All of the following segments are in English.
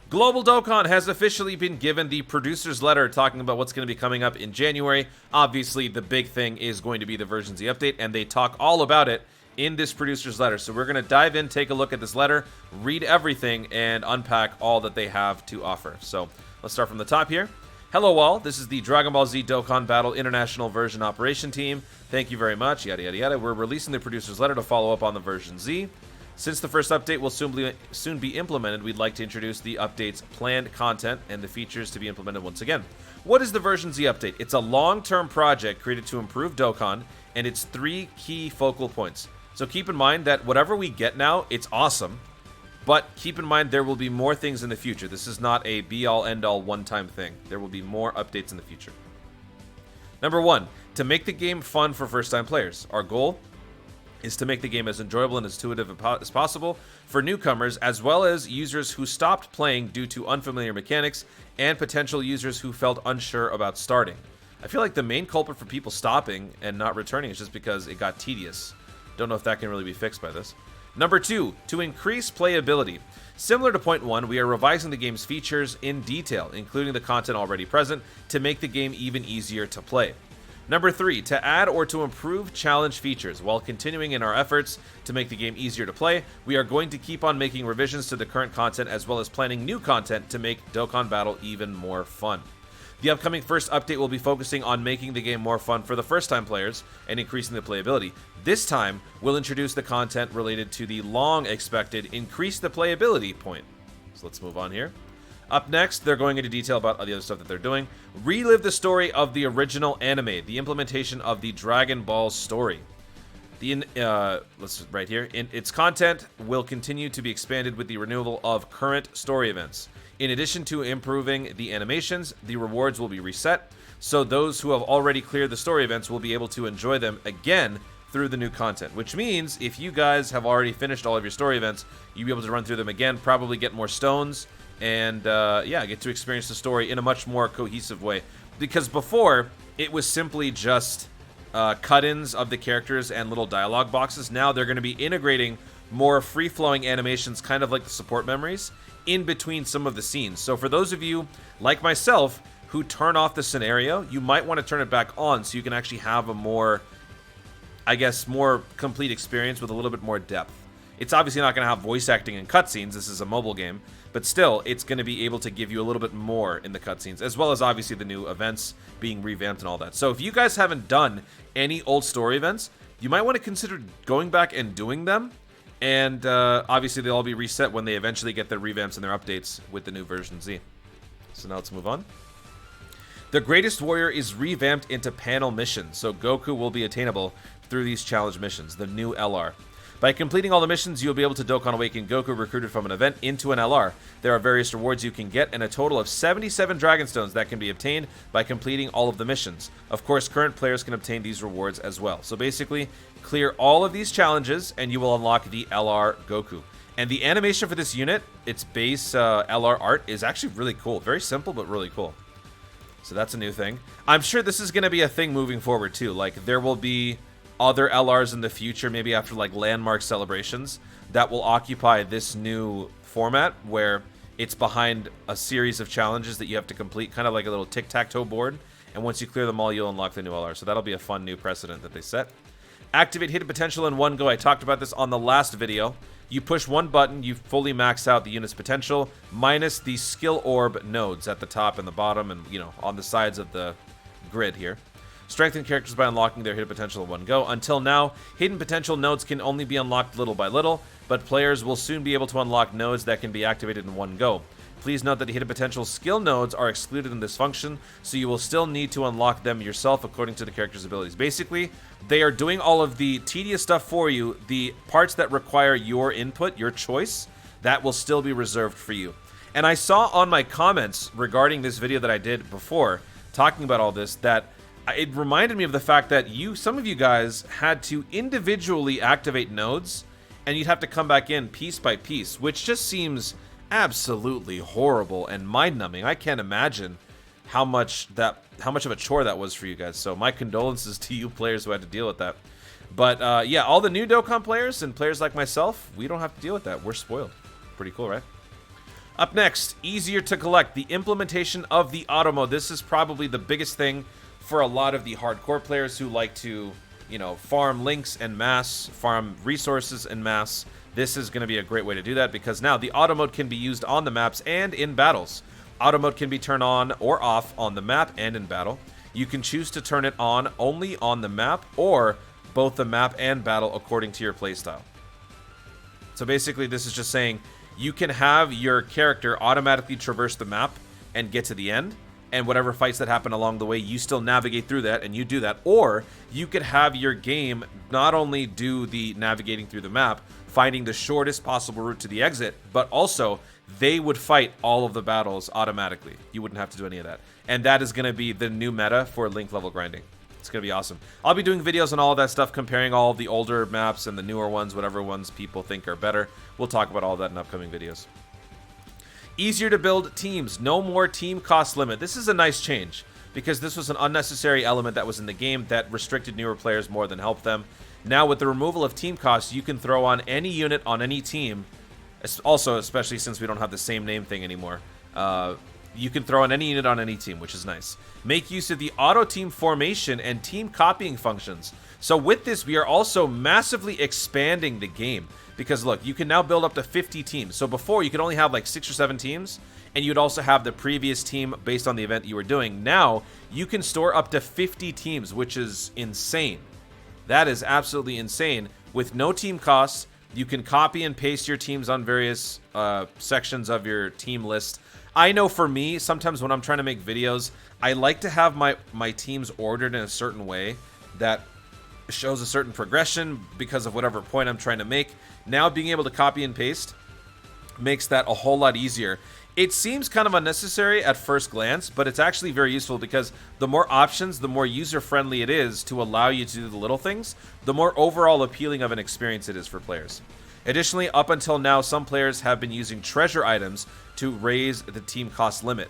Global Dokkan has officially been given the producer's letter talking about what's going to be coming up in January. Obviously, the big thing is going to be the version Z update, and they talk all about it in this producer's letter. So we're going to dive in, take a look at this letter, read everything, and unpack all that they have to offer. So let's start from the top here. Hello all, this is the Dragon Ball Z Dokkan Battle International Version Operation Team. Thank you very much, yada yada yada. We're releasing the producer's letter to follow up on the version Z. Since the first update will soon be implemented, we'd like to introduce the update's planned content and the features to be implemented once again. What is the version Z update? It's a long-term project created to improve Dokkan, and it's 3 key focal points. So keep in mind that whatever we get now, it's awesome, but keep in mind there will be more things in the future. This is not a be-all, end-all, one-time thing. There will be more updates in the future. Number 1, to make the game fun for first-time players. Our goal is to make the game as enjoyable and as intuitive as possible for newcomers, as well as users who stopped playing due to unfamiliar mechanics and potential users who felt unsure about starting. I feel like the main culprit for people stopping and not returning is just because it got tedious. Don't know if that can really be fixed by this. Number 2, to increase playability. Similar to point 1, we are revising the game's features in detail, including the content already present, to make the game even easier to play. Number 3, to add or to improve challenge features. While continuing in our efforts to make the game easier to play, we are going to keep on making revisions to the current content as well as planning new content to make Dokkan Battle even more fun. The upcoming first update will be focusing on making the game more fun for the first-time players and increasing the playability. This time, we'll introduce the content related to the long-expected increase the playability point. So let's move on here. Up next, they're going into detail about the other stuff that they're doing. Relive the story of the original anime, the implementation of the Dragon Ball story. Right here. Its content will continue to be expanded with the renewal of current story events. In addition to improving the animations, the rewards will be reset, so those who have already cleared the story events will be able to enjoy them again through the new content, which means if you guys have already finished all of your story events, you'll be able to run through them again, probably get more stones, and yeah, get to experience the story in a much more cohesive way. Because before, it was simply just cut-ins of the characters and little dialogue boxes. Now they're going to be integrating more free-flowing animations, kind of like the support memories, in between some of the scenes. So for those of you, like myself, who turn off the scenario, you might want to turn it back on so you can actually have a more, I guess, more complete experience with a little bit more depth. It's obviously not going to have voice acting and cutscenes. This is a mobile game. But still, it's going to be able to give you a little bit more in the cutscenes, as well as obviously the new events being revamped and all that. So if you guys haven't done any old story events, you might want to consider going back and doing them. And obviously they'll all be reset when they eventually get their revamps and their updates with the new version Z. So now let's move on. The Greatest Warrior is revamped into panel missions, so Goku will be attainable through these challenge missions, the new LR. By completing all the missions, you'll be able to Dokkan Awaken Goku recruited from an event into an LR. There are various rewards you can get, and a total of 77 Dragon Stones that can be obtained by completing all of the missions. Of course, current players can obtain these rewards as well. So basically, clear all of these challenges, and you will unlock the LR Goku. And the animation for this unit, its base LR art, is actually really cool. Very simple, but really cool. So that's a new thing. I'm sure this is going to be a thing moving forward, too. Like, there will be other LRs in the future, maybe after like landmark celebrations, that will occupy this new format where it's behind a series of challenges that you have to complete, kind of like a little tic-tac-toe board, and once you clear them all, you'll unlock the new LR. So that'll be a fun new precedent that they set. Activate hidden potential in one go. I talked about this on the last video. You push one button, you fully max out the unit's potential, minus the skill orb nodes at the top and the bottom and, you know, on the sides of the grid here. Strengthen characters by unlocking their hidden potential in one go. Until now, hidden potential nodes can only be unlocked little by little, but players will soon be able to unlock nodes that can be activated in one go. Please note that the hidden potential skill nodes are excluded in this function, so you will still need to unlock them yourself according to the character's abilities. Basically, they are doing all of the tedious stuff for you. The parts that require your input, your choice, that will still be reserved for you. And I saw on my comments regarding this video that I did before, talking about all this, that it reminded me of the fact that some of you guys had to individually activate nodes, and you'd have to come back in piece by piece, which just seems absolutely horrible and mind-numbing. I can't imagine how much of a chore that was for you guys. So my condolences to you players who had to deal with that. But yeah, all the new Dokkan players and players like myself, we don't have to deal with that. We're spoiled. Pretty cool, right? Up next, easier to collect. The implementation of the auto mode. This is probably the biggest thing for a lot of the hardcore players who like to, farm links en masse, farm resources en masse. This is going to be a great way to do that because now the auto mode can be used on the maps and in battles. Auto mode can be turned on or off on the map and in battle. You can choose to turn it on only on the map or both the map and battle according to your playstyle. So basically this is just saying you can have your character automatically traverse the map and get to the end, and whatever fights that happen along the way, you still navigate through that and you do that. Or you could have your game not only do the navigating through the map, finding the shortest possible route to the exit, but also they would fight all of the battles automatically. You wouldn't have to do any of that. And that is going to be the new meta for link level grinding. It's going to be awesome. I'll be doing videos on all of that stuff, comparing all of the older maps and the newer ones, whatever ones people think are better. We'll talk about all of that in upcoming videos. Easier to build teams. No more team cost limit. This is a nice change because this was an unnecessary element that was in the game that restricted newer players more than helped them. Now with the removal of team costs, you can throw on any unit on any team. Also, especially since we don't have the same name thing anymore. You can throw on any unit on any team, which is nice. Make use of the auto team formation and team copying functions. So with this, we are also massively expanding the game. Because look, you can now build up to 50 teams. So before, you could only have like 6 or 7 teams. And you'd also have the previous team based on the event you were doing. Now, you can store up to 50 teams, which is insane. That is absolutely insane. With no team costs, you can copy and paste your teams on various sections of your team list. I know for me, sometimes when I'm trying to make videos, I like to have my teams ordered in a certain way that shows a certain progression because of whatever point I'm trying to make. Now being able to copy and paste makes that a whole lot easier. It seems kind of unnecessary at first glance, but it's actually very useful because the more options, the more user-friendly it is to allow you to do the little things, the more overall appealing of an experience it is for players. Additionally, up until now, some players have been using treasure items to raise the team cost limit.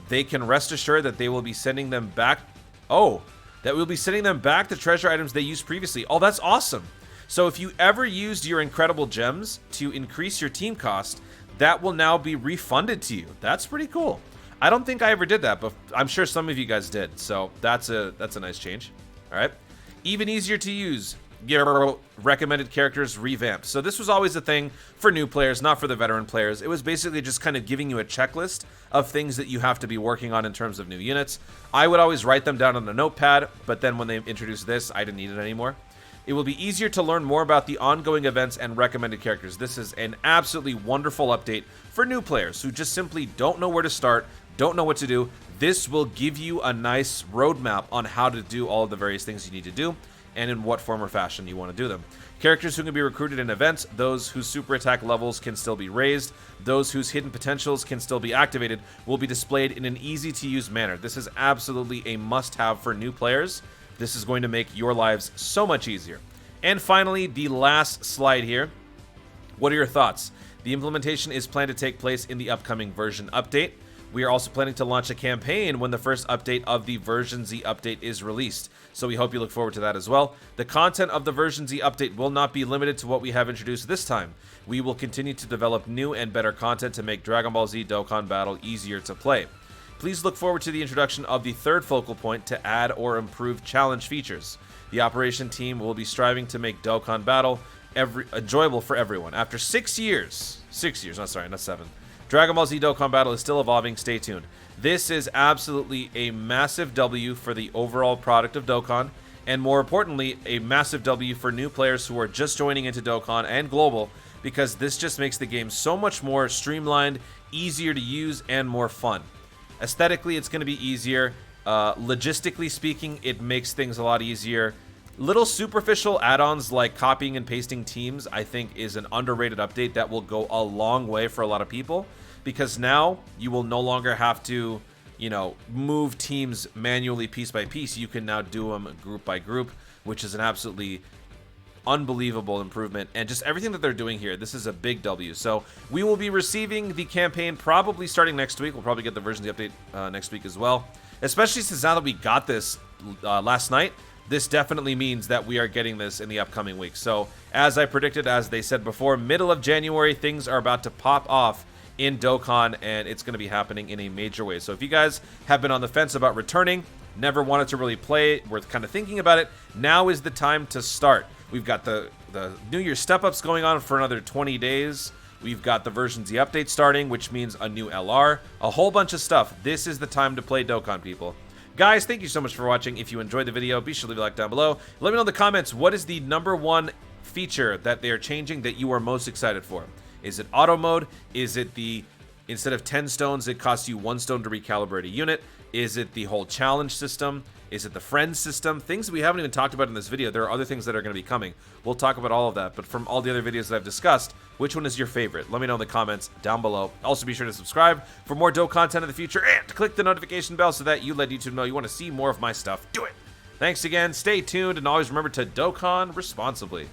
They can rest assured that they will be sending them back. That we'll be sending them back the treasure items they used previously. Oh, that's awesome. So if you ever used your incredible gems to increase your team cost, that will now be refunded to you. That's pretty cool. I don't think I ever did that, but I'm sure some of you guys did. So that's a nice change. All right. Even easier to use. Your recommended characters revamped. So this was always a thing for new players, not for the veteran players. It was basically just kind of giving you a checklist of things that you have to be working on in terms of new units. I would always write them down on a notepad, but then when they introduced this, I didn't need it anymore. It will be easier to learn more about the ongoing events and recommended characters. This is an absolutely wonderful update for new players who just simply don't know where to start, don't know what to do. This will give you a nice roadmap on how to do all of the various things you need to do and in what form or fashion you want to do them. Characters who can be recruited in events, those whose super attack levels can still be raised, those whose hidden potentials can still be activated, will be displayed in an easy-to-use manner. This is absolutely a must-have for new players. This is going to make your lives so much easier. And finally, the last slide here. What are your thoughts? The implementation is planned to take place in the upcoming version update. We are also planning to launch a campaign when the first update of the Version Z update is released. So we hope you look forward to that as well. The content of the Version Z update will not be limited to what we have introduced this time. We will continue to develop new and better content to make Dragon Ball Z Dokkan Battle easier to play. Please look forward to the introduction of the third focal point to add or improve challenge features. The operation team will be striving to make Dokkan Battle enjoyable for everyone. After 6 years, not 7. Dragon Ball Z Dokkan Battle is still evolving. Stay tuned. This is absolutely a massive W for the overall product of Dokkan, and more importantly, a massive W for new players who are just joining into Dokkan and Global, because this just makes the game so much more streamlined, easier to use, and more fun. Aesthetically, it's going to be easier. Logistically speaking, it makes things a lot easier. Little superficial add-ons like copying and pasting teams, I think, is an underrated update that will go a long way for a lot of people, because now you will no longer have to, move teams manually piece by piece. You can now do them group by group, which is an absolutely unbelievable improvement. And just everything that they're doing here, this is a big W. So we will be receiving the campaign probably starting next week. We'll probably get the Version Z update next week as well, especially since now that we got this last night. This definitely means that we are getting this in the upcoming week. So, as I predicted, as they said before, middle of January, things are about to pop off in Dokkan, and it's going to be happening in a major way. So if you guys have been on the fence about returning, never wanted to really play, we're kind of thinking about it, now is the time to start. We've got the New Year step-ups going on for another 20 days. We've got the version Z update starting, which means a new LR, a whole bunch of stuff. This is the time to play Dokkan, people. Guys, thank you so much for watching. If you enjoyed the video, be sure to leave a like down below. Let me know in the comments, what is the #1 feature that they are changing that you are most excited for? Is it auto mode? Is it the, instead of 10 stones, it costs you 1 stone to recalibrate a unit? Is it the whole challenge system? Is it the friends system? Things we haven't even talked about in this video. There are other things that are going to be coming. We'll talk about all of that. But from all the other videos that I've discussed, which one is your favorite? Let me know in the comments down below. Also, be sure to subscribe for more Dokkan content in the future and click the notification bell so that you let YouTube know you want to see more of my stuff. Do it! Thanks again. Stay tuned and always remember to Dokkan responsibly.